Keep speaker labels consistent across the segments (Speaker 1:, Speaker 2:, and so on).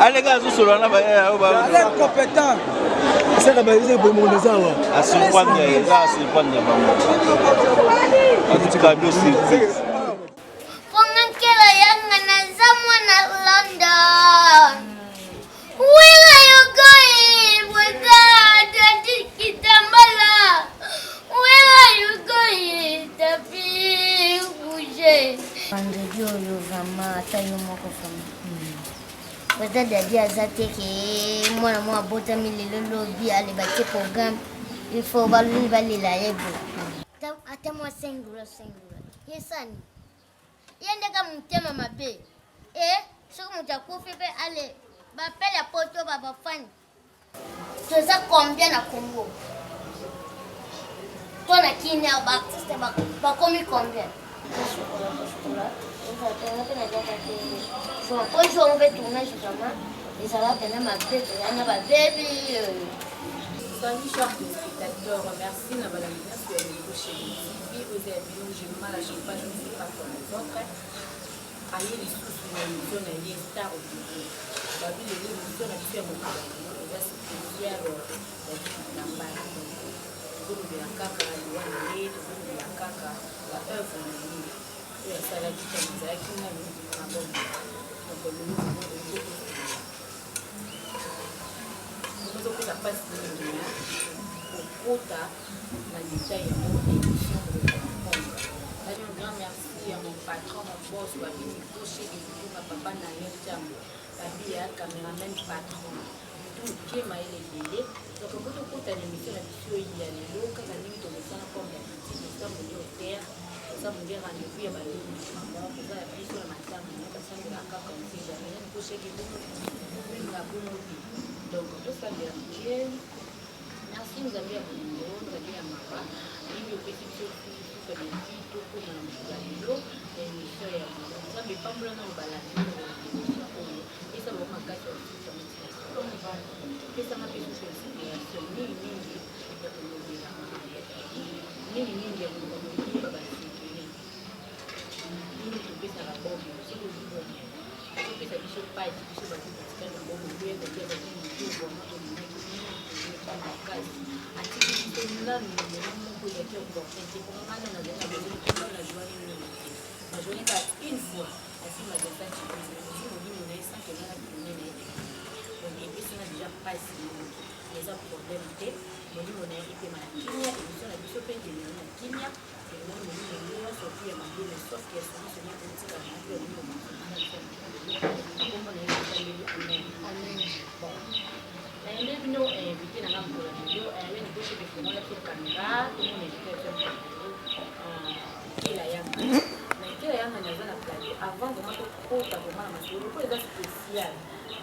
Speaker 1: Allez, gars, vous serez là,
Speaker 2: allez, compétent. C'est la base de mon désordre.
Speaker 1: À ce point de maman. En tout cas, nous, c'est.
Speaker 3: London. Where are you going with that Kitambala? Where are you going? Tapi bouger. Vendredi au vraiment taille mon coffre. Peut-être d'aller à Zateke, moi bota mille lobby aller battre programme. Il faut valider la yebo. Attends-moi 5 euros. Yesan. Yende kama mtema mabe. Ce que tu as fait, allez, appelle la poteau, baba fan. Tu sais combien à Congo? Toi, na qui n'est pas combien? Bonjour, on va tourner justement. Et ça va tenir ma bête, il y a ma baby.
Speaker 4: Salut, chers spectateurs, merci d'avoir la mise sur les couches. Vous avez vu, j'ai mal à chaque fois, je ne sais pas pour les autres. Aïe, les sous l'émission est liée star au Congo. La ville est l'émission est fait mon travail. Il va se plaisir la balle. Tout le la caca, le wanné, tout le la caca, la œuvre de l'île. Et la salade qui est là, qui n'a pas de bonne. Donc, le nouveau de l'île. Nous avons la passe de l'île au quota, la détail de l'émission de Congo. Un grand merci à mon patron, mon boss, Wabini Koché, et tout ma papa Naïe Djambo, Babia, caméraman patron, tout qui m'a aidé. Donc, quand on compte à l'émission, la mission, il y a les lots, quand la limite, on est sans comme la petite, on s'en met au terre, on s'en met rendez-vous, il y a ma ligne, on peut appuyer sur le matin, on peut s'en mettre à cas comme si j'avais un coché qui est une bonne vie. Donc, on peut s'en mettre à Dieu. Merci, nous avons eu un numéro, nous avons eu un mapa, il y a eu petit peu de vie, tout pour nous. Et l'émission est ça ne pas me l'en balader. Et ça va m'engager aussi sur le site. Et ça m'a fait une situation. Je n'ai pas une fois assis ma défaite sur les émissions, on est sans que l'on a tourné les donc et puis ça n'a déjà pas les autres problèmes on a été mal à Kenya et nous sommes habitués à payer à Kenya et nous avons sorti à manger mais sauf qu'il y a celui qui est petit à manger au niveau comme on est allé bon elle est venue inviter dans la vidéo elle est venue chez les films la caméra tout le monde est fait et la yanga avant de mettre trop de pour les spécial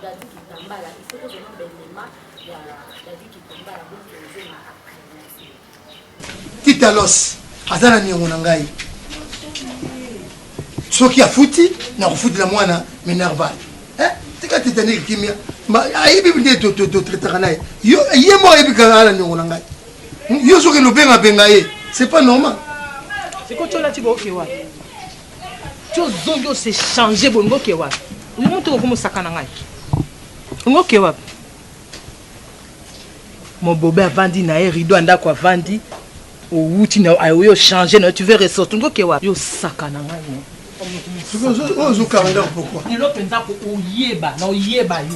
Speaker 4: d'Adi Kitambala, il faut que je me belle d'Adi Kitambala pour que je m'apprécie.
Speaker 5: Titalos, Azana Niongangai. Ce qui a foutu, n'a pas foutu la moine, mais nerval. Hein? C'est quand tu es né qui m'a. Aïe, bibi de traiter. Yo, moi, et puis quand la Niongangai. Yo, ce que le ben a bengaye, c'est pas normal.
Speaker 6: C'est quoi tu as dit, ok, ouais. Zongo s'est changé bongo kewa. Oui mon tour comme sakana ngai. Ngo kewa. Mon bobé a vendu na rideau anda kwa vandi. O wuti na ayo changer na tu veux ressortir ngo kewa. Yo sakana ngai.
Speaker 5: Ozo karanga pourquoi?
Speaker 6: Ni lo penza ko oyeba na oyeba yo.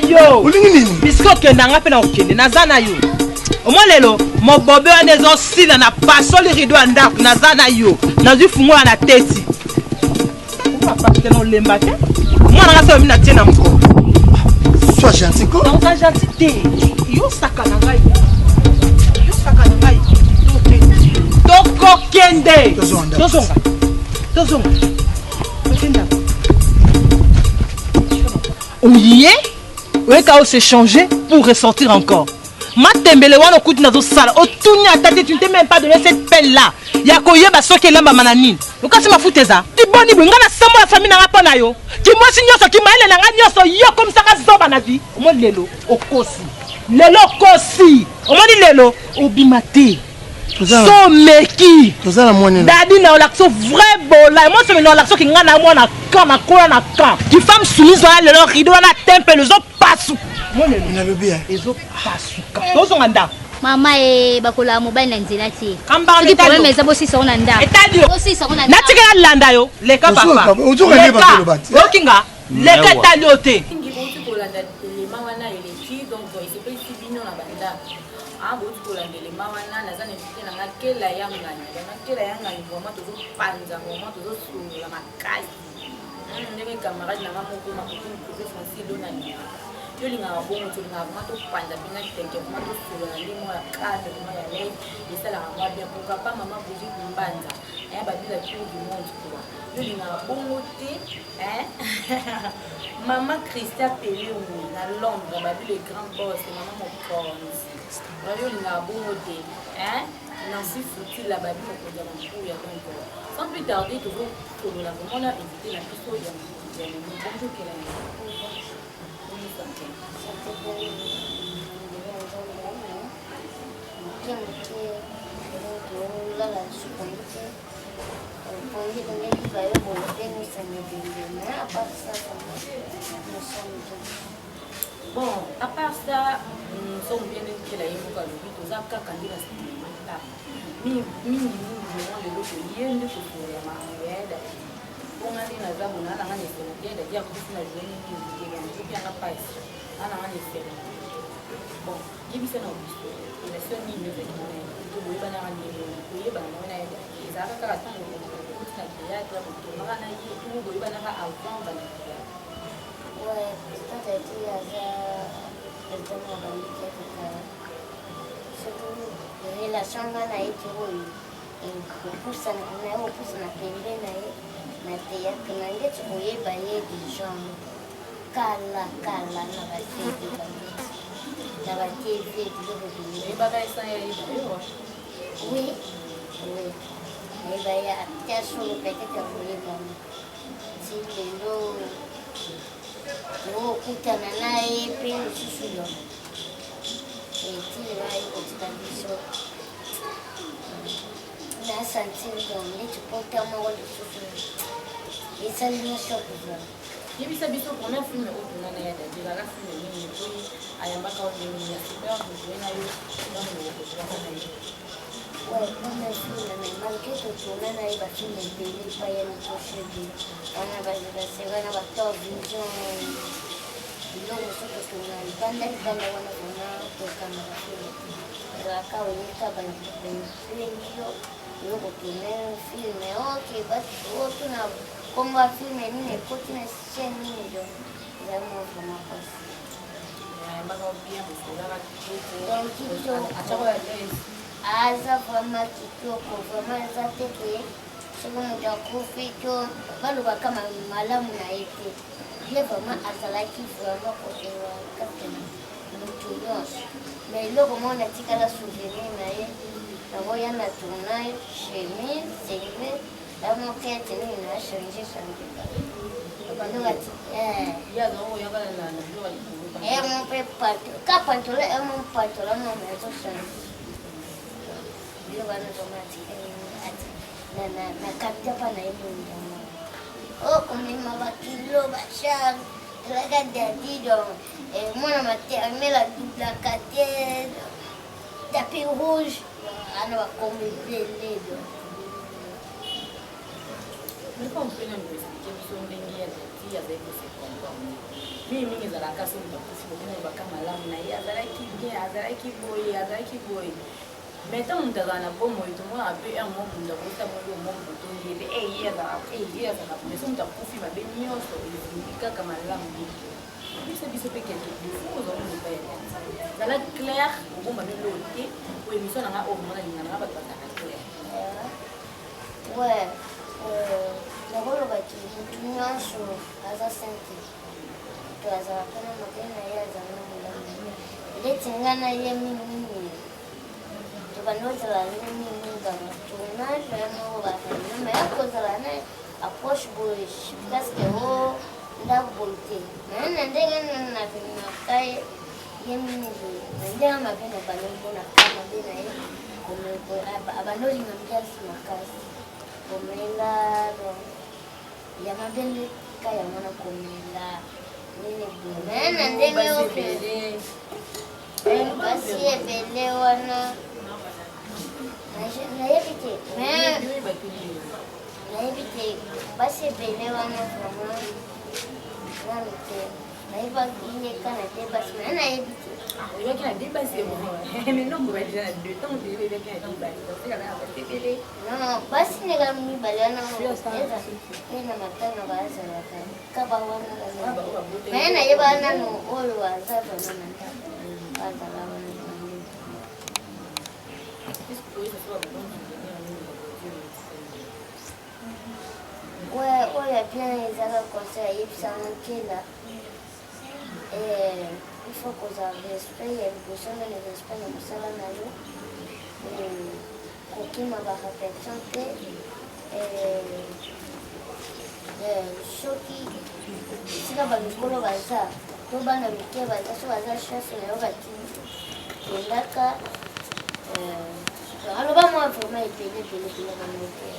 Speaker 6: Yo bisko kendanga pe na okende nazana yo omolelo mo bobe wana ezo sila na pasoli rido andako nazana yo nazwi fungola na teti papa tena olemba te mwana ngasa omi na tie na moko
Speaker 5: sois gentil ko
Speaker 6: non ça gentil te yo saka na ngai toko kende tozonga tozonga okenda oye oyeka s'échanger pour ressortir encore matembele wana okuti nazosala otuni ata te tu ne t'es même pas donné cette pelle là ya koyeba soki elambama na nini okasi mafuta eza tiboni bwe nga na samo la famille nanga mpo na yo kimwasi nyonso kimaele nanga nyonso yo komisanga zoba na vi omoni lelo okosi lelo okosi omoni lelo obima te someki dadi na olakso vrai bola moi c'est na olakso ki nga na mwana ka na kola na ka ki femme soumise wana lelo rido wana tempe lezo pasu moi lelo
Speaker 5: nalobi
Speaker 6: ezo pasuka tozonga ndako
Speaker 3: mama bakola mobile na nzela te
Speaker 6: soki
Speaker 3: problème eza bosisa ngo na ndako
Speaker 6: natikela landa yo leka papa okinga leka etali yo te
Speaker 4: yo lingaka bongo tolingaka vraimen topanza mpenza kitenge vraimen tosolola nde mwa ya kade vraimen ya lei esalaka mwa bien pourquoi pas mama Brigitte Mbanza aya babila tour du monde quoi yo lingaka bongo te mama Christa Peleu na Londres babi le grand boss mama mokonzi yo lingaka bongo te Nancy Foutila babi mokonzi ya mampuya donc sans plus tarder tozokolola vraiment na éviter na biso ya bonjour kelani Bon, à part ça, nous sommes bien que la époque à l'objet, nous avons qu'à candidat à ce moment-là. Nous avons le lot de liens de culture et mariage. On a dit que nous avons des sénateurs, des gens qui sont journée qui ont bien la paix. On a des sénateurs. Bon, il y a des sénateurs. Il y a des sénateurs. Il y a des sénateurs. Ezaka kaka tango kuti na théâtre kutonga na ye tu boyeba na avant bana
Speaker 3: ouais peut-être que ya za tellement bandique que surtout relation na yetu huyu kupusa na pembe na ye na théâtre na nge tukoyeba ye dijon kala na basedi na batv biloko biloko
Speaker 4: baka esa ya yo
Speaker 3: oui ya solo peut-être koyeba si lelo okutana naye mpe lisusu yo etili naye kotika biso nasentir don neti pota moko lisusu esali nyonso koza
Speaker 4: yebisa biso première film oyo tongana ya dadilaka film nini oyo ayambaka ondeni ya super bojoe na yo okokozwaka na ye
Speaker 3: ouais première film mais malgré totourna na ye bafilme ebele epai ya mitoshebe wana basevana bator vision biloko mosusu totourna libanda wana tona tokanga bafilme ezalaka oyeka bapengi yo biloko tourne filme oke otuna kombo ya filme nini ekoti na chaine nini do ezali mo vraimen pasi aza vraiment kitoko vraiment eza te ke soki moto akufi to balobaka malamu na ye te ye vraiment azalaki vraiment kotewa kati na motu nyonso mais eloko moko natikala souvenir na ye nakoya na tournage chemise selve amokete nini na change mon pe pantalon et mon pantalon mon maison change na kapita pa na ebondama okomema bakilo bachar elaka dadi don mwana maternel adublaka te tapis rouge ana bakomba ebele do
Speaker 4: mingi ezalaka so bakufi bokoyebaka malamu na ye azalaki boye mais ntango moto azala na bomoi tomona mpe un mo moto akota moyo mo motongi ebe ye azalaka mais so moto akufi mabe nyonso ezindi kaka malamu biso mpe quelque défaut ozomona epai ya zala clair obomba melo te o émission nanga oyo mona lingana nga bato bazalaka clair
Speaker 3: ouais nakoloba nyonso aza sente to azalaka na mabe na ye azala na molamo ndeti nga na ye mingi tobandi ozala ne mingi ngama tournage ya moko bakana me ya kozala na approche boye presque o ndako boye te me na ndenge napemaka ye mingi boye na ndenge mabe na balembo na ka mabe na ye abandi olinga mkiasi makasi komela ya mabele ka yango na komela nini boye me na ndenge ope basi ebele wana nayebi te basi ebele wana vraiment nanu te nayebaki yeka na te basi me nayebi te
Speaker 4: oyebaki na de basi maintenant on va déjà na 2 temps tu oyebaki na de basi donc c'est quand même basi
Speaker 3: non basi ndeka mibale wana ena matanga bazalaka kaba wana me nayeba nanu oyo aza vraiment na bazala wana ouais oyo bien ezaka conseil ayebisanga nkela il faut kozala respect ya liboso na le respect na mosala na yo kokima bareflexion te soki esika bamikolo baza to bana mike baza so baza chance na yo bakendaka aloba mwa vraiment ebele banote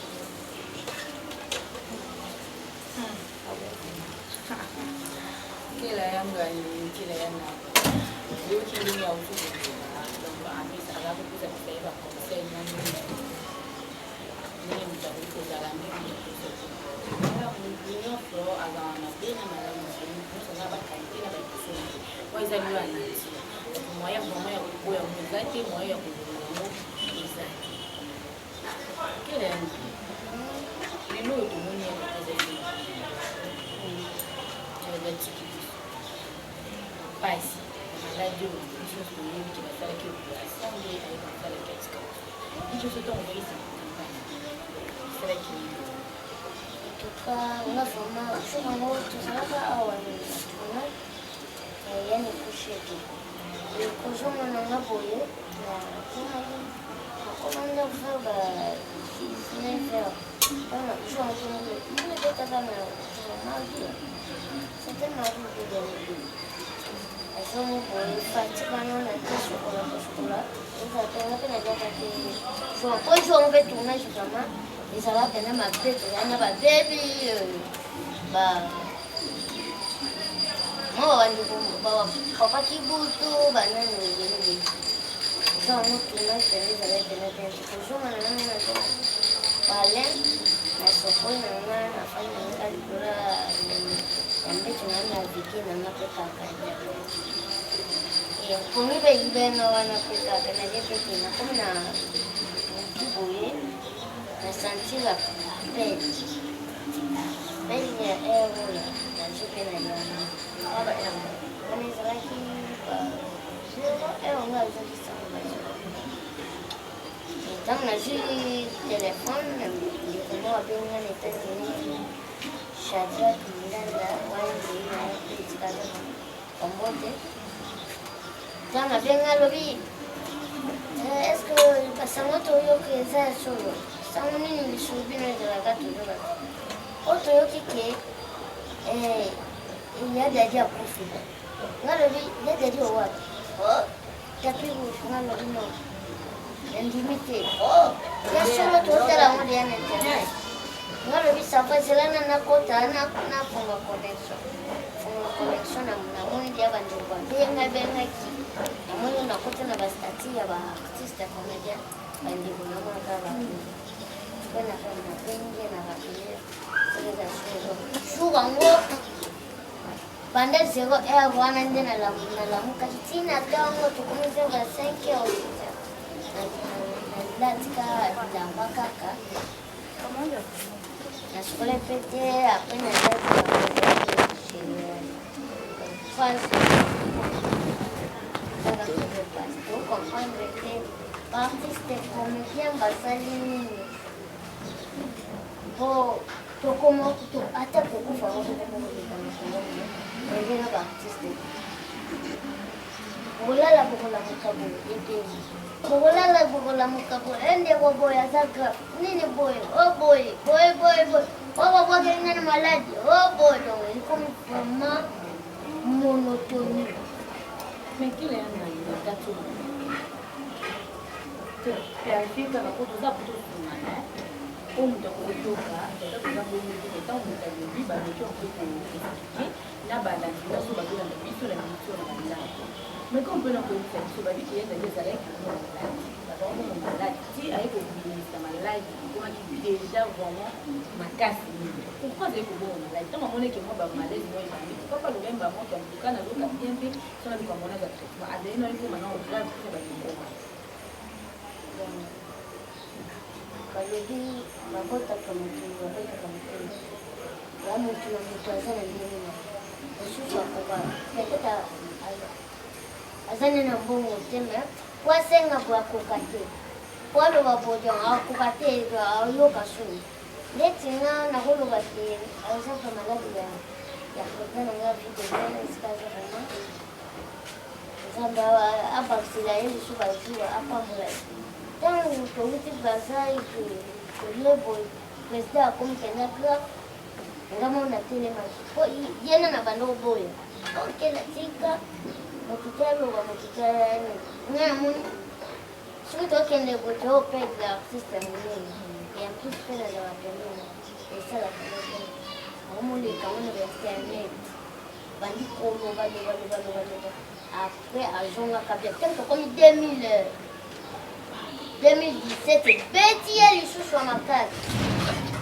Speaker 4: kila yangu kila yana leo kile ya usiku donc amisa alafu kuza kusaidia kwa nani ni mtabuko za rangi na mwingine kwa agana tena na mwingine kwa bakanti na bakisema kwa hizo ni wana moya kwa mwenzake moya kwa mwenzake kile ni leo tumonia kwa basi radio hizo shughuli tunafanya kwa asante haikafanya katika hicho sote ongeza kampani sasa
Speaker 3: tuka unafoma chuma moto sana au tuna yani kushiki kuzoma na ngaboye na kuna komanda kufaba nenda kama chuma kuna ndio kama maji c'était ma vie de l'année. Elles ont pratiquement la tâche pour la poste-là. Ils attendent que la gâterie. Je vois pas si on fait tourner justement. Ils allaient peine ma bête. Il y a ma baby. Moi, papa qui bouge, banane, ils ont tourné. Ils allaient peine peine. Bonjour, madame, madame. Na sokoni na nafanya kazi bora ambaye tunaona viki na mapeka kaja kunibe ibeno wanapeka kana jepe kina kama na kibuye na santira pele ya euro na jepe na yana aba yana kani zaki euro ngazo kisanga donc na jui téléphone moi bien les États-Unis Shadrach Mandela wani na kuitikaza pamoja kama bien lobby est-ce que pasamoto yo keza solo samuni ni shubina de la gato yoga auto yo kike il y a des dia profil ngalobi il y a des dia wa tapi ngalobi no limité ya solo totala mo dia na internet ngalo bisa fazelana na kota na funga connection na moni dia bandu kwa benga ki na moni na kota na bastati ya ba artiste comédien bandi kuna mwaka ba kuna kama bengi na bakile sasa shugo ngo banda zero wana ndena la mukatina tango tukumize ga 5 au latika la makaka comment la scuola PT appena pour comprendre que l'artiste comédien basali Bon, comment tu as beaucoup fait artiste. Bolala bokola mukabo eteji. Bokola mukabo ende boy azaka. Nini boy? Oh boy. Oh boy ngana maladi. Oh boy donc il comme vraiment monotonie.
Speaker 4: Mais qu'il est un gâteau. Et à fille quand on tout ça pour tout le monde. On doit kutoka ndio kwa sababu ni kama mtaji ba ndio kwa na baada ya sababu ndio ndio vitu na vitu na ndani. Mais comme on peut faire ça va dire qu'il y a des arrêts d'abord mon malade si avec le ministre malade comment il déjà vraiment ma casse pourquoi c'est que bon malade tant mon que moi ba malade moi il faut pas le même ba moi comme quand na loka bien fait sur la comme on a traitement à des non il faut maintenant grave c'est ba
Speaker 3: Kalobi mabota kama wa mtu na mtu azana nini ususu kwa peketa azana na bongo tena kwa senga kwa kokate kwa lo babojo au kokate au lo kasuni letinga na holo bati azana kama maladi ya kutana na vitu vya sikaza kama zamba hapa sila hizi shuka ziwa hapa mla tangu tuwiti bazai kulebo presida kumkenaka ngama unatele maji yena na bando boya okay la tika mokitalo wa mokitala yani ngamu sio tokende boto pedla system ni ya mpira la wapendo esala kwa muli kama ni restaurant bandi kolo bali après azonga kabia tanto comme 2017 beti ya lisusu makasi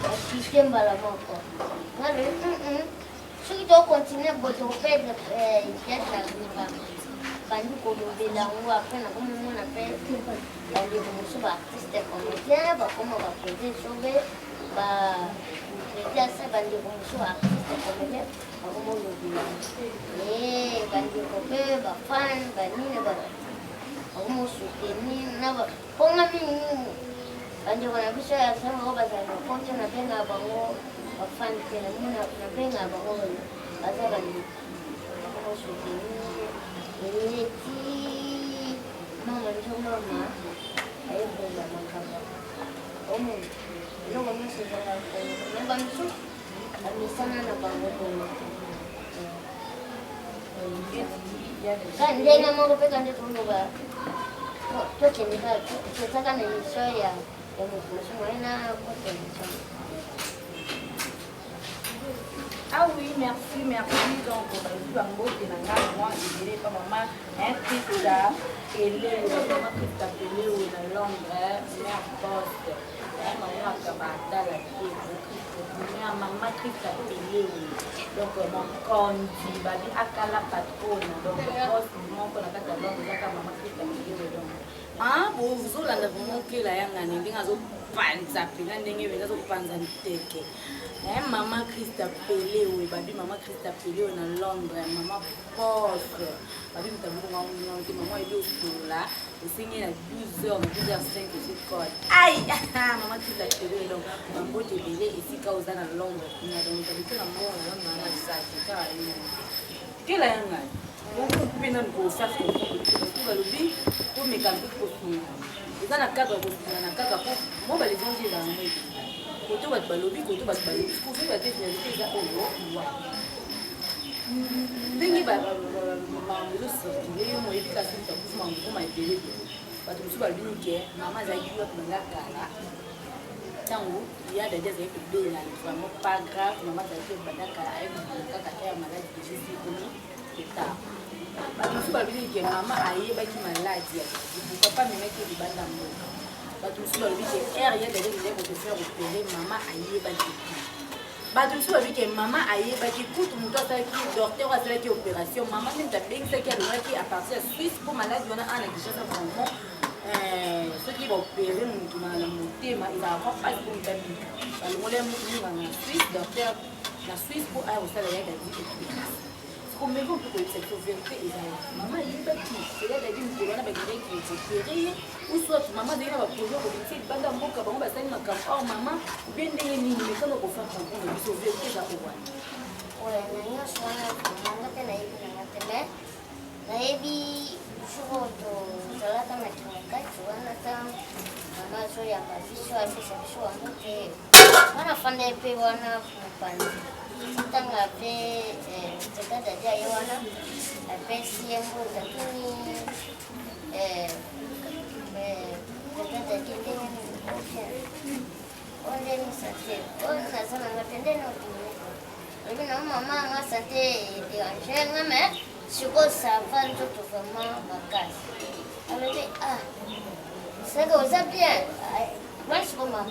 Speaker 3: akitemba la moko ngale siki to continue boto pedla ya la bandi ko bela ngo après na comme mon appel bandi ko musuba artiste comédien ba comme ba projet sauver ba projet ça bandi ko musuba artiste comédien ba comme le bila bandi ko ba fan ba nini ba como soutenir na ponga mingi bandi ko na biso ya sama ba za no konte na benga bango ba fan tena muna na benga bango baza bandi como soutenir Eleti mama ndio mama aibu la makaba omo ndio mama sasa kwa namba msu amisana na bango kan ndenga mongo peka ndio tunuba toke ni ka tutaka na nisho ya mfumo ina kote nisho.
Speaker 4: Ah oui, merci. Donc, on a vu un beau dénagage, moi, je dirais pas maman, un Christa, et maman Christa Pelé ou une Londres, mère poste, maman Kabata, la fille, maman Christa Pelé, donc mon conti, babi akala patron, donc poste, mon qu'on a fait à Londres, donc maman Christa Pelé, donc. Ah, bon, vous avez vraiment que la yanga, n'est pas au panza, puis là, n'est pas au panza, teke. Maman Christa Pelé, oui, babi maman Christa Pelé na Londres, maman poste, babi mtambo maman est au là, au signé à 12h, 12h05 c'est quoi? Aïe, maman Christa Pelé donc maman de Pelé ici quand vous êtes à Londres, on a donc habité la mort à Londres dans ça, c'est carrément. Quelle est la bon couper dans le ça c'est tout le lobby pour mes campus pour tout. Et dans la cadre pour na cadre pour moi les gens là côté va balobi côté va balobi ce qu'on fait va être déjà au roi ndenge ba mamelo circuler mo éducation ta pour moi pour ma télé ba tout ça balobi que maman za kiwa kwa kala tango il y a des gens qui be là vraiment pas grave maman za kiwa badaka avec kaka ya malade de Jésus connu c'est tard ba tout ça balobi que maman aye ba ki malade pourquoi pas me mettre du banda mboka. Tout ça veut dire que il y a des gens qui vont te faire opérer maman aïe baki. Tout ça veut dire que maman aïe baki coûte mon temps ça qui docteur a fait qui opération maman même ta bien ça qui a le qui à partir de Suisse pour malade on a un déjà vraiment ceux qui vont opérer mon tout dans la montée il va avoir pas de problème. Le problème nous en Suisse docteur la Suisse pour aller au salaire de Comme vous pouvez cette vérité, maman il est bâti. C'est là d'aller nous donner avec des qui est opéré. Ou soit maman d'aller à projet pour une fille, bande en boca, on va s'aller dans oh maman, bien des lignes, mais quand on fait comprendre, il faut vérifier ça pour voir.
Speaker 3: Ouais, nous sommes maman qui n'a pas de mais naebi jour de la tama kinga tu wana tam mama so ya biso afisa biso wana te wana fanda pe wana mpanda tanga pe tata dadia yo wana pe siembo takini tata dadia ndeni onde ni sante ona sana ngatende no tu na mama nga sante de anjenga me Suko savane tout vraiment bagasse. Elle dit c'est que vous êtes bien. Moi je suis maman.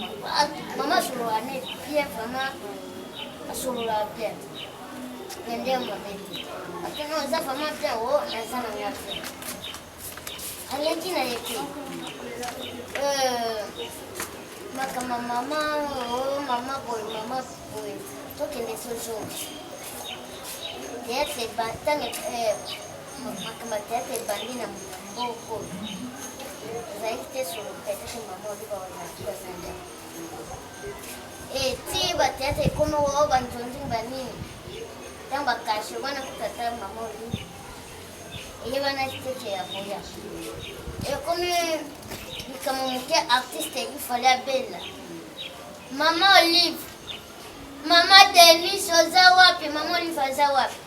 Speaker 3: Maman sur l'année bien vraiment sur la bien. Nende mo beti. Akena vous êtes vraiment bien oh na sana ngati. Elle dit na yepi. Maka mama oh mama boy. Toki ne sojo. Théâtre bantang makama théâtre bandi na mboko zaite sur peut-être maman di bawana kuzanda ti ba théâtre comme wa banjonzi bani tamba kashi wana kutata maman di bana tete ya boya comme mon artiste il fallait belle maman Olive maman Denis ozawapi maman Olive ozawapi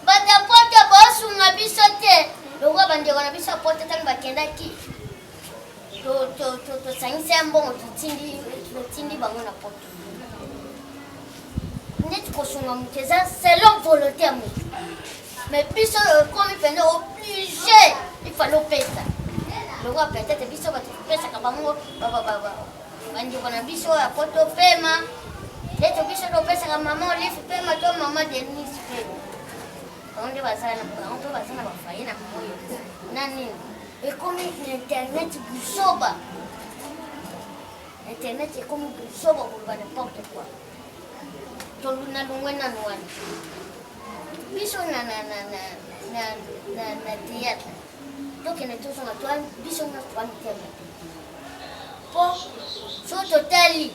Speaker 3: bata pote bosunga biso te lokwa bande wana biso pote tangi bakendaki to sangisa mbongo tutindi bango na pote ndeti kosunga muteza selon volonté ya mutu mais biso komi pende obligé il fallait opesa lokwa peut-être biso batopesaka bango bande wana biso ya pote opema ndeti biso topesaka mama Olive pema to mama Denis pema onde bazana bafaye na moyo nani ekomi internet busoba internet ekomi busoba kwa n'importe quoi toluna lungwena nwana biso na théâtre donc ne tous na toi biso na toi ntema po so totali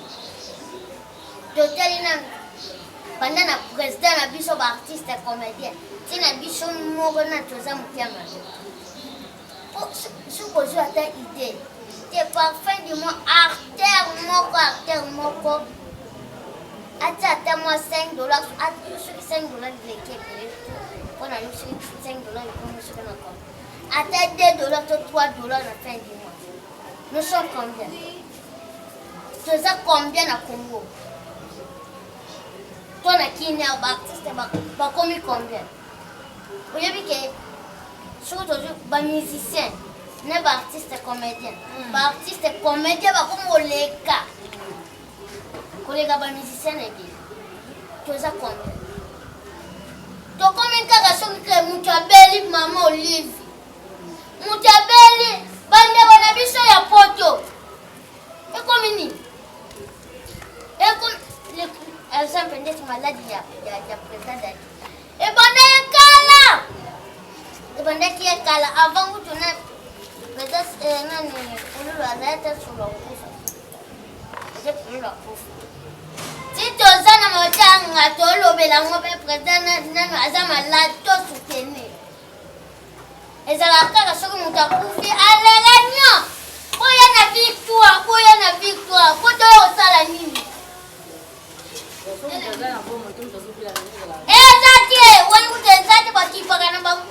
Speaker 3: na pendant na président na biso ba artiste comédien tina biso moko na toza mutiama suko zo ata idée te parfum du mois artère moko ata moi $5 ata $5 de l'équipe on a eu $5 comme ce qu'on a comme ata $2 to $3 à la fin du mois nous sommes combien toza combien na Congo toi na Kenya ba artiste ba komi combien vous avez que surtout ba musicien ne ba artiste comédien ba artiste comédien ba comme oleka kolega ba musicien ne bi toza combien to komi kaka soki ke mutu abeli mama Olive mutu abeli bande wana biso ya poto ekomi nini ekomi exemple ndeti maladi ya président ebandaki ekala avant kutuna président nani ululu azayata sulakufa si toza na motanga tolobelango mpe président nano aza maladi tosoutenir ezalaka kaka soki moto akufi alela nyo boya na victoire po toyo kosala nini ezati wani kutenzati bakifaka na bango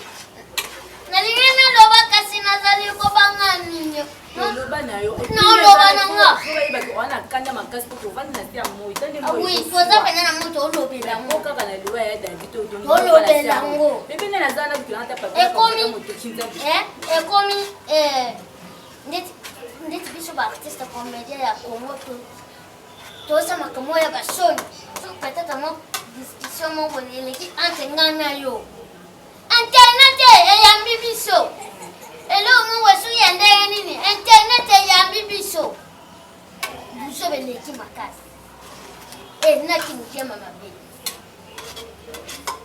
Speaker 3: nalingina loba kasi nazali kobanga nini noloba nanga oui toza pena na moto olobelango ekomi ndeti biso ba artiste comédien ya Congo toza makambo ya basoni peut-être mo discussion moko eleki entre nga na yo internet eyambi biso elongo wesu ya ndenge nini internet eyambi biso biso beleki makasi enaki motema mabe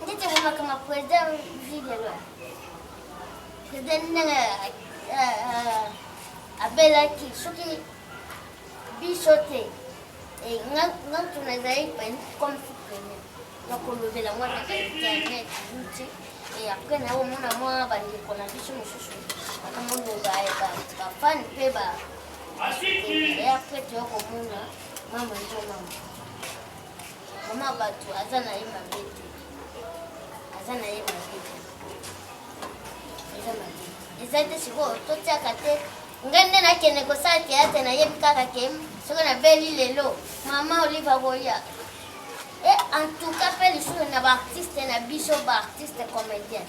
Speaker 3: ndeti te mama kama président ville là. Président abela ki soki bisote et ngan tunazai pen comme premier. Donc on lever la moitié internet et après na o mona moi bandi kona biso mususu. Kama ndo ba fan peba. Et après tu as mona mama njo mama. Mama batu azana yema bete. Azana yema bete. Azana bete. Ezate siko totia kate ngende na kene ko sa théâtre na yebi kaka kem soko na beli lelo mama Oliva Goya. Et en tout cas fait les choses na ba artiste na biso ba artiste comédien.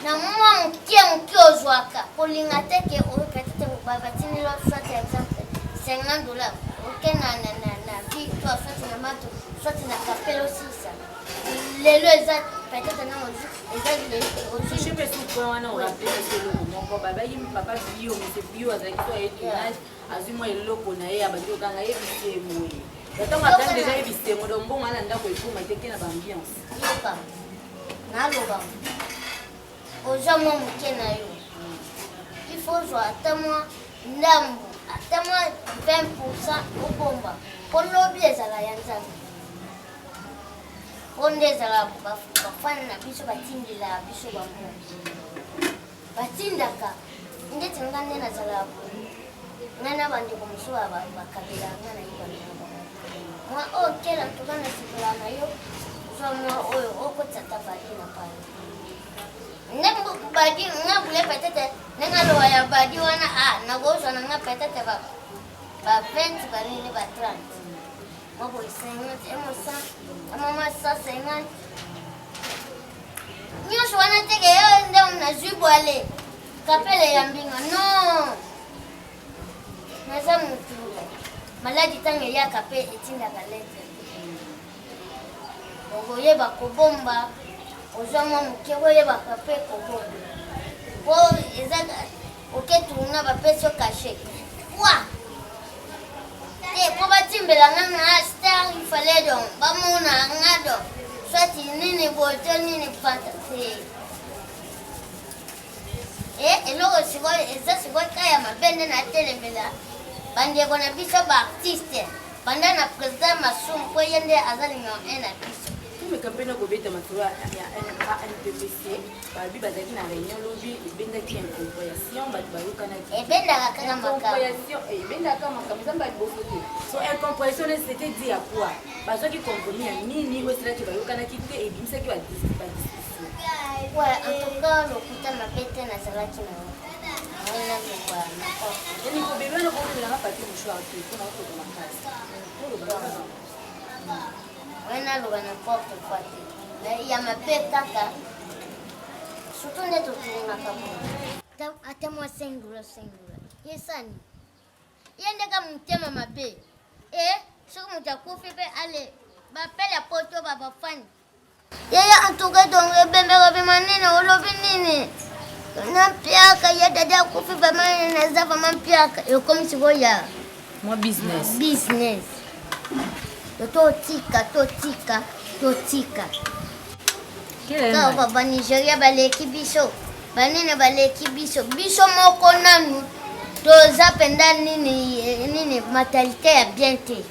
Speaker 3: Na mama mki ozwaka polinga teke o petite ba batini lo soit exemple $50. OK na vie toi soit na mato soit na capel aussi ça. Lelo exact peut-être na
Speaker 4: je suis pas sûr qu'on a rappelé que le mon papa il papa bio mais c'est bio avec toi et tournage azuma eloko na ye abandi okanga ye bise moyi donc attendre déjà ye bise mo donc bon ana ndako ekoma teke na ambiance
Speaker 3: yoka na loba oja mo mukena yo il faut jouer atama ndambu atama 20% obomba pour lobby ezala yanzana onde ezala bafana na biso batindela biso bango batindaka ndeti ngane nazala ngana bandeko mosusu bakabela ngana yibana mwa okela tokana sikola na yo zomwa oyo okotata badi na pale nembo badi ngabule petete nengalowa ya badi wana nagozwa nanga petete ba 20 balini ba 30 mabo 50 emosa mama 150 nyosho wana teke yo nde mnazibwale kapele ya mbinga no naza mutu maladi tange ya kape etinda kalete ogoyeba kobomba ozama muke ogoyeba kape kobomba po ezaka oketuna bapesi okashe wa te po batimbela nganga star ifale donc bamona ngado soit nini boto nini fantasy eloko sikoyo eza sikoyo kaya mabende na telembela bandeko na biso baartiste banda na président Masumu po ye nde aza numéro 1 na biso
Speaker 4: tume kampena kobeta masolo ya NPPC babi bazalaki na réunion lobi ebendaki incompréhension bato bayokanaki
Speaker 3: ebendaka kaka makambo
Speaker 4: ebendaka makambo eza mbali boso te so incompréhension ne c'était dit ya quoi bazwaki compromis ya nini oyo esalaki bayokanaki te ebimisaki badiscussion
Speaker 3: ouais en tout cas lokuta mabe te nazalaki na wana lokwa
Speaker 4: yani kobebana komelanga pati moshwar te mpona kotoka makasi
Speaker 3: wana loba n'importe quoi te ya mabe kaka surtout nde totulingaka bona ata mwa sengula yesani ye ndeka motema mabe soki moto akufi mpe ale bapele ya poto babafani yeye antuka dongo ebembeka bima nini olobi nini nampiaka ye dada akufi bama naza bama mpiaka ekomi sikoya
Speaker 4: mwa
Speaker 3: business totika kaka banigeria baleki biso banini baleki biso moko nanu toza penda nini matalité ya bien te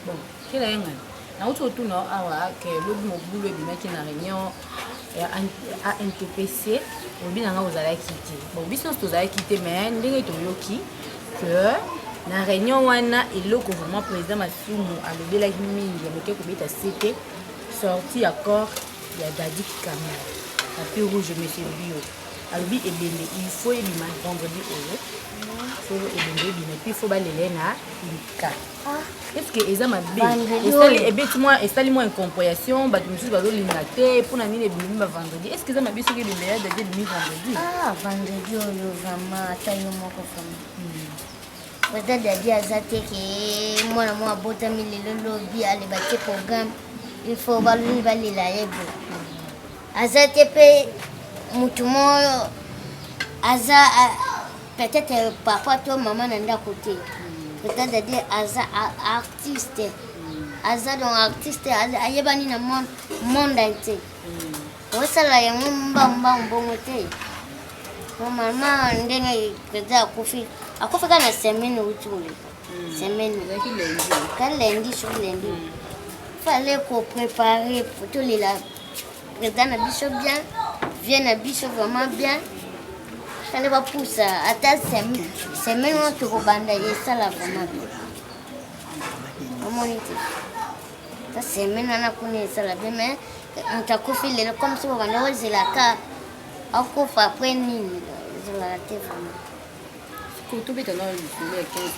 Speaker 4: bon kila yenga nauti otuna awa ke lobi mobulu ebimaki na réunion ya NTPC obi nanga ozalaki te bon biso nyonso tozalaki te mais ndenge toyoki que na réunion wana eloko vraiment président Masumu alobelaki mingi ya moke kobeta sete sorti accord ya Dadi Kamara papier rouge monsieur bio alobi ebende il faut ebima vendredi oyo so ebende ebima puis il faut balele na lika est-ce que eza mabe esali mwa incompréhension bato mosusu bazolinga te mpona nini ebimi ba vendredi est ce que eza mabe soki ebende ya Dadi ebimi vendredi
Speaker 3: vendredi oyo vraiment ata yo moko fama peut-être Dadi aza te ke mwana mwa abotami lelo lobi aleba te programme il faut baloni balela ye bo aza te mpe mutu moyo aza peut-être papa to mama na ndako te président Dadi aza artiste aza donc artiste ayebani na monde entier osala yango mbamba mbongo te normalement ndenge président akufi kana semaine utuli semaine lundi sur lundi fallait qu'on prépare pour tout les là président na biso bien vient na biso vraiment bien fallait pas pousser à ta semaine on te rebanda et ça là vraiment bien monite ta semaine on a connu ça là bien mais on t'a confié le comme si on va nous la ka akufa après nini la te vraiment
Speaker 4: ko to beta na le 15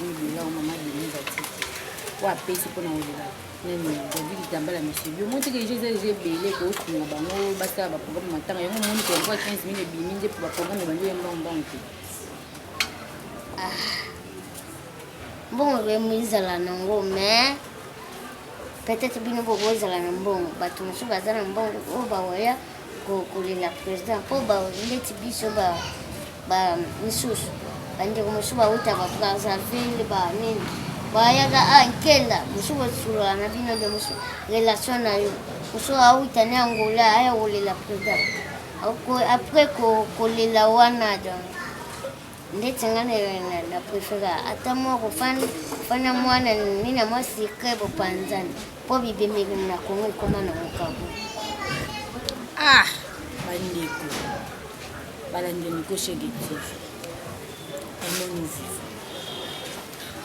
Speaker 4: 000 $ maman de nous wa pesi pour na olela nini David Tambala monsieur yo monte que j'ai belé ko tu na bango basa ba programme matanga yango moni ko 15 000 $ biminde pour ba programme ba yo mbongo
Speaker 3: bon remizala nango mais peut-être bino bozala na mbongo bato mosusu baza na mbongo oyo baoya kolela président mpo baleti biso misusu bandeko mosusu bauta babrazzaville banini bayaga nkela mosusu bosolola na bino de mosusu relation na yo mosusu auta ne angola aya kolela président après kolela wana donc ndeti nga na préféra ata moko fana mwana nina mwa secret bopanzani mpo bibemeli na kongo ekoma na mokabu
Speaker 4: bandeko balandeni koshegeti amoni vivo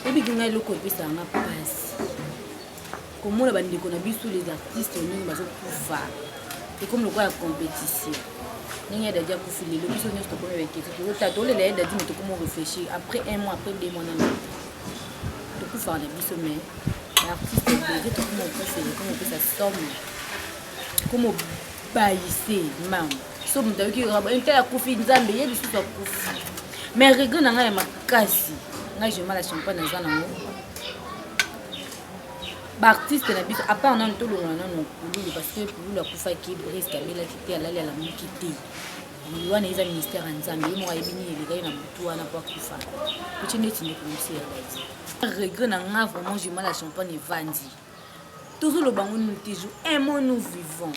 Speaker 4: ebiki ngai eloko epesaka nga mpasi komona bandeko na biso les artistes ndenge bazokufa ekomi lokola ya compétition ndenge Dadi akufi lelo biso nyonso tokomi baketi tozotata tolela ye Dadi me tokomi réfléchir après 1 mois après 2 mois nano tokufaka na biso mais artiste ebele tokomi okufele komi opesa somme komi obayise mama so moto ayoki ntela akufi nzambe ye lisusu akufi mais regret na ngai ya makasi ngai jema la champagne aza nango baartiste na biso apart nano tolongola nano Pululu parce que Pululu akufaki briske abelaki te alali alamuki te wana eza ministère ya nzambe ye moko ayebi nini elekai na butu wana po akufa oti neti ndeko mosi ya Dadi regret na ngai vraiment jema la champagne evandi tozoloba ngo nini te jour un mot nous vivons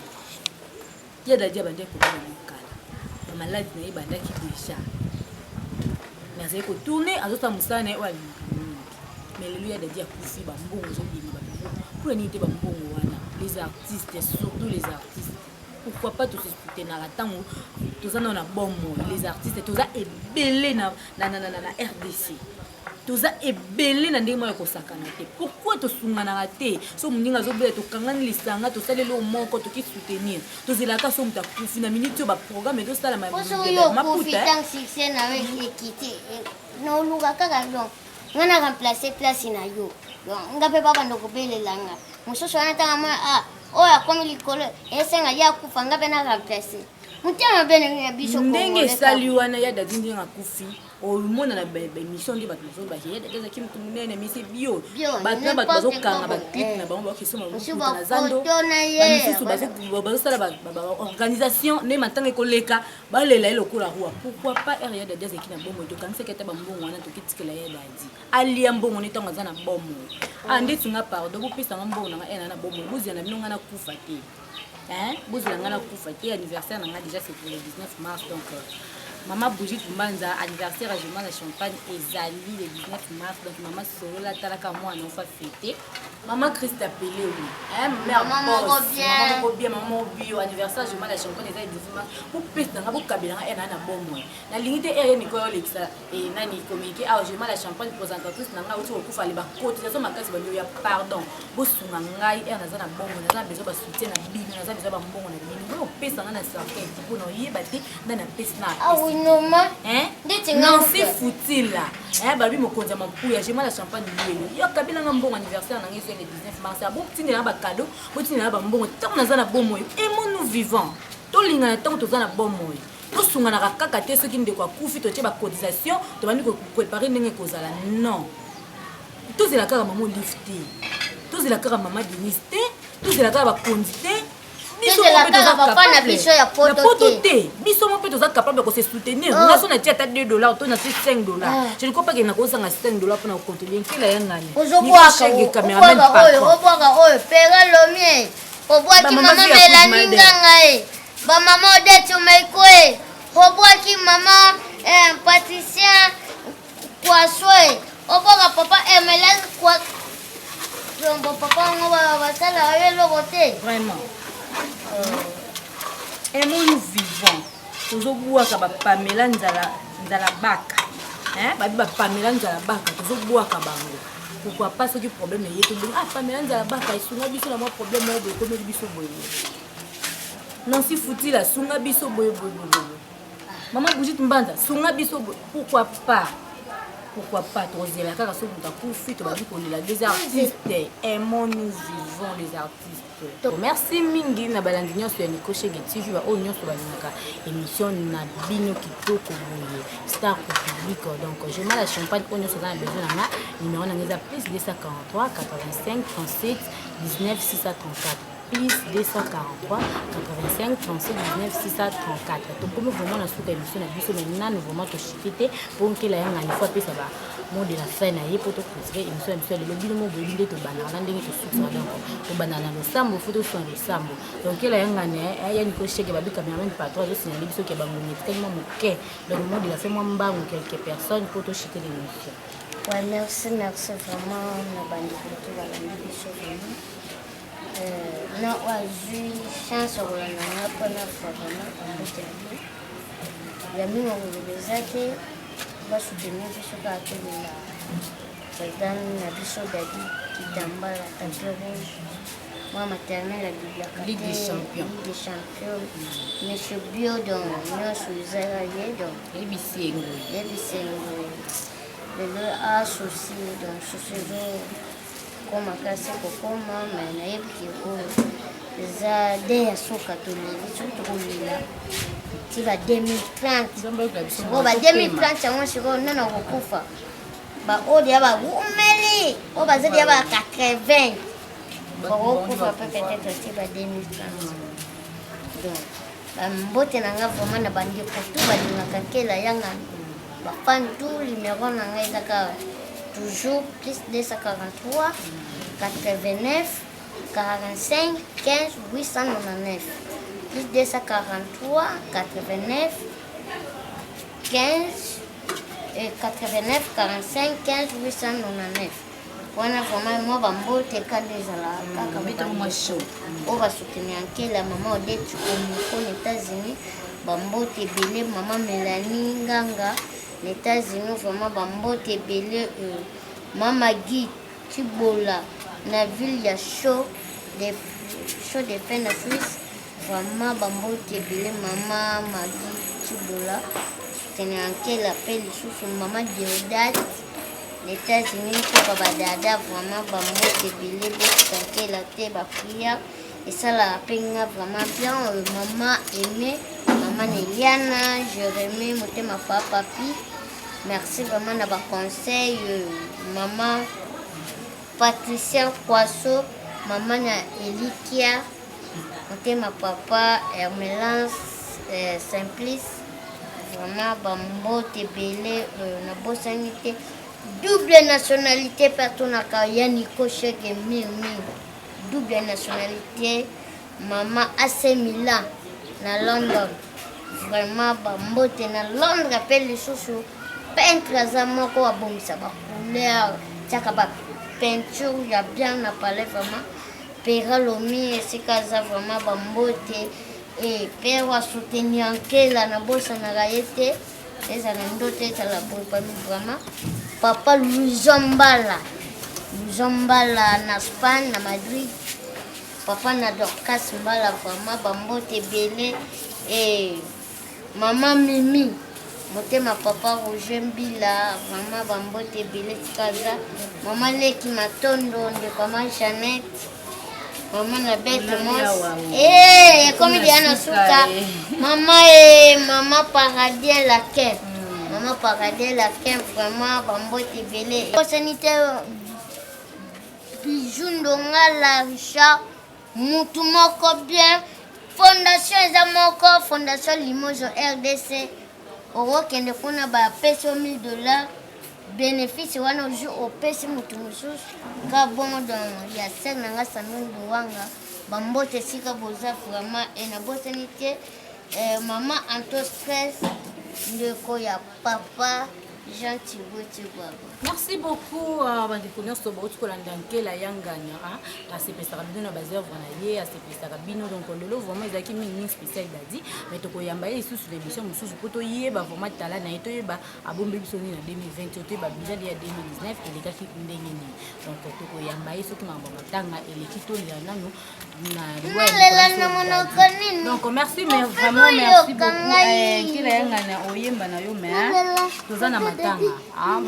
Speaker 4: ya Dadi abandi ekobala mokala bamaladi na ye bandaki déjà mais azali kotourne azosala mosala na ye oyo mais lelo ya Dadi akufi bambongo ezobima pour nini te bambongo wana les artistes surtout les artistes pourquoi pas tous soutenir ntango toza na bombo les artistes toza ebele na RDC toza ebele na ndenge moyo kosakana te pourquoi tosunganaka te so moninga azobela tokangani lisanga tosaleli o moko toki soutenir tozelaka so moto akufi na minute oyo baprogramme ezosalama
Speaker 3: maputa succès na ekiti noluka kaka donc ngana remplacer place na yo nga mpe babanda kobelelanga mosusu wana ntanga mwa oyo akomi likolo esenga ye akufa nga mpe na remplacer motema bene ya biso
Speaker 4: ndenge esali wana ya Dadi ndenge akufi omona na baémission nde bato bazoloba ya Dadi azalaki moto monene misi bio bato na bato bazokanga baclip na bango bakesoma na zando bamisusu bazosala baorganisation nde matanga ekoleka balela ye lokola roi pourquoi pas ya Dadi azalaki na bomo tokangisaki ata bambongo wana tokitikela ya Dadi alia mbongo ne ntango aza na bomo ndeti nga pardon bopesanga mbongo nanga ena na bomo bozela na bino nga na kufa te bozela nga na kufa te anniversaire nanga déjà c'est pour le 19 mars donc Maman Brigitte Mbanza anniversaire à Jema la Champagne ezali le 19 mars donc maman solola talaka moi on va fêter maman Christa Pelé oui mère maman bien maman bio anniversaire Jema la Champagne ezali 19 mars pour pesa nga bokabela nga ena na bomo na lingite ere niko Alexa et nani communiquer Jema la Champagne présentatrice nanga uti okufa le ba cotisation makasi ba ya pardon bosunga ngai ena za na bomo na besoin ba soutien na bino na besoin ba mbongo na bino pesa nga na sarke pour no yeba te na pesa na non c'est foutu là babi mokonza mapuya Jema la Champagne lelo yo kabila nga mbongo anniversaire na ngese le 19 mars abo tindela ba cadeau bo tindela ba mbongo tant na za na bomo et nous vivons to linga na tant to za na bomo to sunga na kaka te soki ndeko akufi to tie ba cotisation to bandi ko préparer ndenge kozala non to zela kaka maman lifté to zela kaka maman diniste to zela kaka ba condité biso mpe toza capable de se soutenir nga so na tia ata $2 to na ti $5 je ne crois pas que na kozanga $5 mpona kocontribue nkela ya ngani
Speaker 3: obwaka oyo pera lomie obwaki mama melani nganga e bamama odete omeiko e obwaki mama patricien poisson e obwaka papa emelan Bon, papa, on va ça là,
Speaker 4: vraiment. Aimons-nous vivants. Nous avons Pamela Nzala Baka. Pamela Nzala Baka. Nous avons pourquoi pas ce problème est tout ah Pamela Nzala Baka et sunga biso la moi problème de comme biso boye. Non si fouti la sunga biso boye. Maman Brigitte Mbanda, sunga biso boye. Pourquoi pas? Pourquoi pas troisième la car profite des artistes aimons-nous vivons les artistes. Merci mingi na balandinyo sur Nico Shege TV ba onyo sur balinaka émission na bino kitoko boye star public donc je mets la champagne onyo sur la besoin na numéro na ngeza plus 243 85 37 19 634 plus 243 85 37 19 634. Donc comme vraiment la souka émission na biso maintenant nous vraiment to chifité pour que la yanga ni fois pesa ba mot de la fin na ye pour to clôturer émission le bilimo bolinde to banana ndenge to souka donc to banana le sambo photo sur le sambo donc la yanga ne ya ni ko cheke ba bi cameraman patron je signaler biso ke ba ngoni tellement moké donc mot de la fin moi mbango quelques personnes pour to chiter l'émission.
Speaker 3: Ouais, merci vraiment na bandi to ba biso vraiment. Na wazi chance kulana hapa na fadhana ambaye ya mimi ngulizake basi tumeje soka atela Saidan na biso dadi kitambala tatero moi maternelle la bibliothèque Ligue des champions monsieur bio donc nous suizara yedo ebisengo le associé donc ce koma kasi kokoma na yebi ko za de ya soka to ni tukolila ti ba 2030 bo ba 2030 yango siko nana kokufa ba odi ya ba umeli o ba zedi ya ba 80 ba kokufa peut-être ti ba 2030 donc ba mbote na nga vraiment na bandi ko tu ba dinga kela yanga ba fan tout numéro na nga ezaka toujours plus 243 89 45 15 899 plus 243 89 15 et 89 45 15 899 wana vraiment moi bambote kadeza la kaka
Speaker 4: metamo show
Speaker 3: on va soutenir la maman Odette aux États-Unis bambote belé maman Mélanie Nganga les États-Unis vraiment bambote belé Mama Guy Tibola na ville ya show de fin de Suisse vraiment bambote belé maman Magui Tibola tenir en quel appel sous maman Diodate les États-Unis pour dada vraiment bambote belé pour la té ba prière et ça la penga vraiment bien maman aimée maman Eliana Jérémie motema papi. Merci vraiment de votre conseil, maman Patricia Poisson, maman Elikia, ma papa Hermélance Simplice, vraiment bambo tebele na bosanité, double nationalité partout na Nico Shege double nationalité, maman AC Milan na London, vraiment bambo te na Londres appelle les chouchous. Peintre zamoko wa bomisa ba couleur tiaka ba peinture ya bien na palais vraiment pera lomi et c'est kaza vraiment bambote et père wa soutenir kela na bossa na gaete eza na ndote tala bo vraiment papa Louis Zombala na Espagne na Madrid papa na Dorcas Mbala vraiment bambote belé et maman Mimi motema papa Roger Mbila maman bambote belé tikaza maman Leki Matondo de maman Jeannette maman na bête mos comme Diana Souka maman Paradis la Ken maman Paradis la Ken vraiment bambote belé sanitaire bijou ndonga la Richard mutu moko bien fondation eza moko fondation Limoges RDC okokende kuna bapesi yo $1000 bénéfice wana oju opesi mutu mosusu ka bongo don ya ser nanga Sandrine Luwanga bambote esika boza vraiment nabotani te mama anto stress ndeko ya papa Jean Thibauti Baba.
Speaker 4: Merci beaucoup bandeko nyonso bauti kolanda nkela yanganya asepesaka bino na bazœuvre na ye asepesaka bino donc lelo vraiment ezalaki mingi spécial dadi mais tokoyamba ye lisusu l'émission mosusu po toyeba vraiment tala na ye toyeba abombe biso nini na 2020 toyeba bijali ya 2019 elekaki ndenge nini donc tokoyamba ye soki makambo matanga eleki tolela nano donc merci mais vraiment merci beaucoup nkela yanganya oyemba na yo mais toza na matanga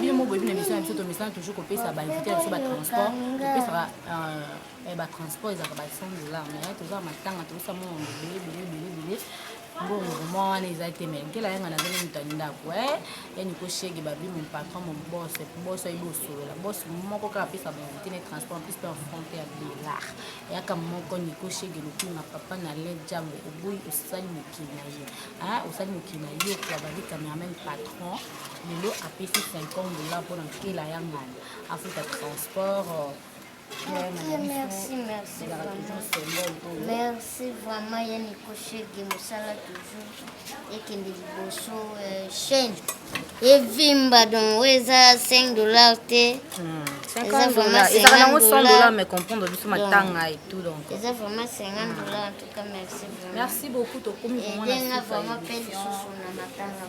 Speaker 4: bien mo boyebi na mission ya biso tomisana toujours kopesa bainvité na biso batransport topesaka batransport ezalaka $100 mais toza matanga tokosa mo belebele bon vraiment wana eza te mais nkela yanga nazali moto ya ndako yani koshege babi mon patron mon boss ayebi osolola boss moko kaka apesa bainvité na transport en plus mpe affronte ya belar eyaka moko nikoshege lokulu na papa na le jambo oboyi osali mokili na ye osali mokili na ye okoya babi cameraman patron lelo apesi $50 mpona nkela yangana afuta transport.
Speaker 3: Merci vraiment yani koshege musala toujours ekende liboso chaîne evimba donc eza $5 te
Speaker 4: ezaka nango $100 mais comprendre biso matanga et tout donc
Speaker 3: eza vraiment $50 en tout cas merci vraiment
Speaker 4: merci beaucoup tokomi
Speaker 3: vraiment pe lisusu na matanga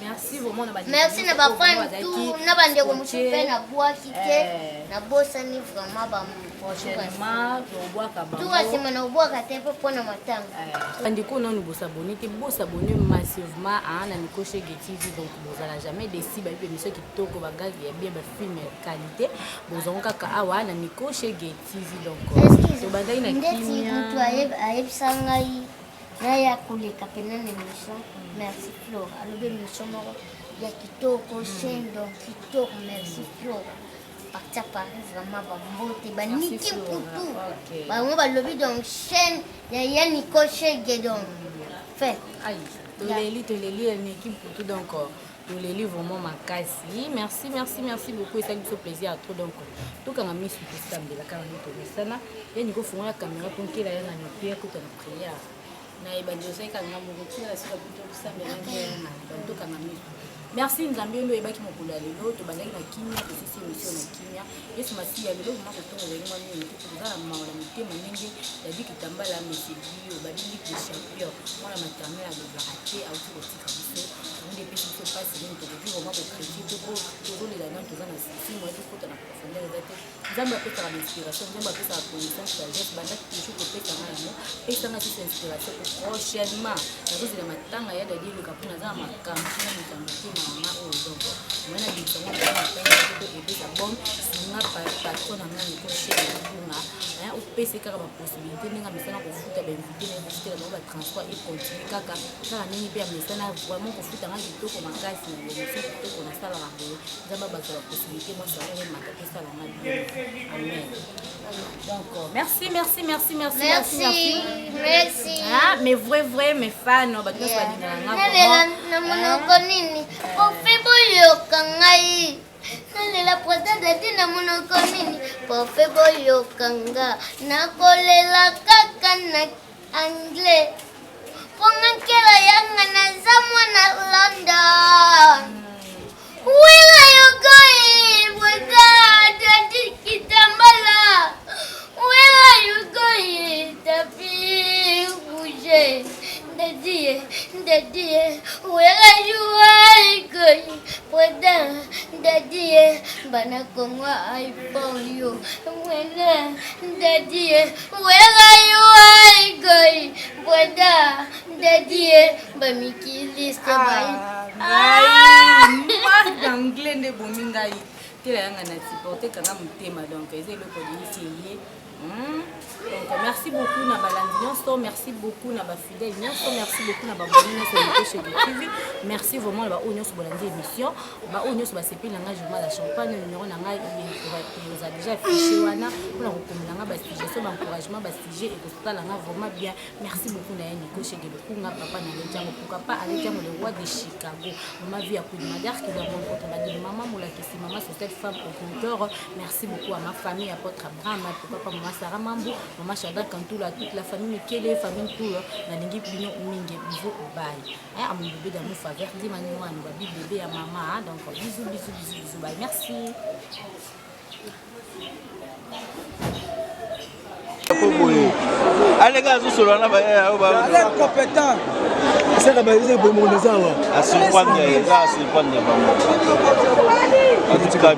Speaker 4: merci vraiment na
Speaker 3: merci na bafan tout na bandeko mosusu mpe na bwaki te na bosani vraiment
Speaker 4: prochainement
Speaker 3: tukasima na obwaka te mpe mpona matanga
Speaker 4: bandeko nanu bosabone te bosabone massivement na Nikoshege TV donc bozala jamais déçu bayebi émission kitoko bagagi ya bien bafilme ya qualité bozango kaka awa na Nikoshege TV donc tobandaki na kimia
Speaker 3: mutu ayebisa ngai naya koleka pena na émission merci Flora alobi émission moko ya kitoko chaîne donc kitoko merci Flora partir à Paris vraiment bambote baniki putu bango balobi donc chaîne ya Nikoshege donc fait
Speaker 4: toleli une équipe putu donc toleli vraiment makasi merci beaucoup esali biso plaisir à trop donc tokanga misu tosambela kaka nde tomesana ye niko fungola caméra po nkela ya nganya mpe akuta na prière na ebandi osaikanga moko tina sika putu tosambela ngena donc tokanga misu merci nzambe ndo ebaki mokolo ya lelo tobandaki na kimia tosisi émission na kimia yesu masi ya lelo mama kotongo ezali mwa nini te toza na maola mitema ndenge yadi kitambala mesedi obabili de champion mwana maternel alobaka te auti kotika biso onde epesi biso mpasi nini tokoki vraimen kokrédit to po tozolela nano toza na sisi moye tokota na profondeur eza te nzambe apesaka bainspiration nzambe apesaka connaissance sagesse bandaki toujours kopesanga yango pesanga tiso inspiration po prochainement nazozela matanga ya dadi eloka mpo naza na makambo mpona mikambo te mama oyo donc mwana bisango na matanga to ebesa bom singa patron na nga Nikoshege kuna opesi kaka baposibilité ndenge misana kofuta bainvité na kofutela bango batransport econtinue kaka ndenge mpe ya misana vraiment kofutanga kitoko makasi na émission kitoko nasalaka boye nzambe bazala possibilité mwasi yango emata tosalanga bien amen donc merci mais vrai mes fans bato nyonso balingana nga
Speaker 3: na monoko nini ofe boyoka ngai nalela prota dadi na monoko nini pofe boyokanga nakolela kaka na anglais ponga nkela yanga naza mwana London where are you going without dadi kitambala where are you going tapi bouger daddy where are you going Poda, daddy, bana kongwa iPhone you. Wena, daddy, where are you going? Poda, daddy, bamiki list by.
Speaker 4: Moi d'anglais ne bomingai. Tela yanga na supporter kana mutema donc ezelo ko disiye. Donc merci beaucoup na balandi nyonso, merci beaucoup na bafidèle nyonso, merci beaucoup na baboni nyonso chez TV. Merci vraiment na ba nyonso bolandi émission, ba nyonso basepeli na nga journal la champagne numéro na nga vous a déjà affiché wana pour la recommandanga ba sujet ba encouragement ba sujet et tout là vraiment bien. Merci beaucoup na Nico chez Gebekunga papa na Lejango pourquoi pas aller Lejango le roi de Chicago. Maman vie à coup de madar qui doit rencontrer maman moula qui c'est maman c'est cette femme au compteur. Merci beaucoup à ma famille apôtre Abraham, papa maman Sarah Mambo, maman Chada Kantoula, toute la famille Kele, famille tout na lingi pignon mingi bivo bye. À mon bébé d'amour faveur dit manou à nous bébé à maman donc bisous bye. Merci.
Speaker 1: Allez gars, vous serez là bas.
Speaker 2: Allez compétent. C'est la base pour mon désordre.
Speaker 1: À ce point, il y a un gars, c'est le point de maman. En tout cas,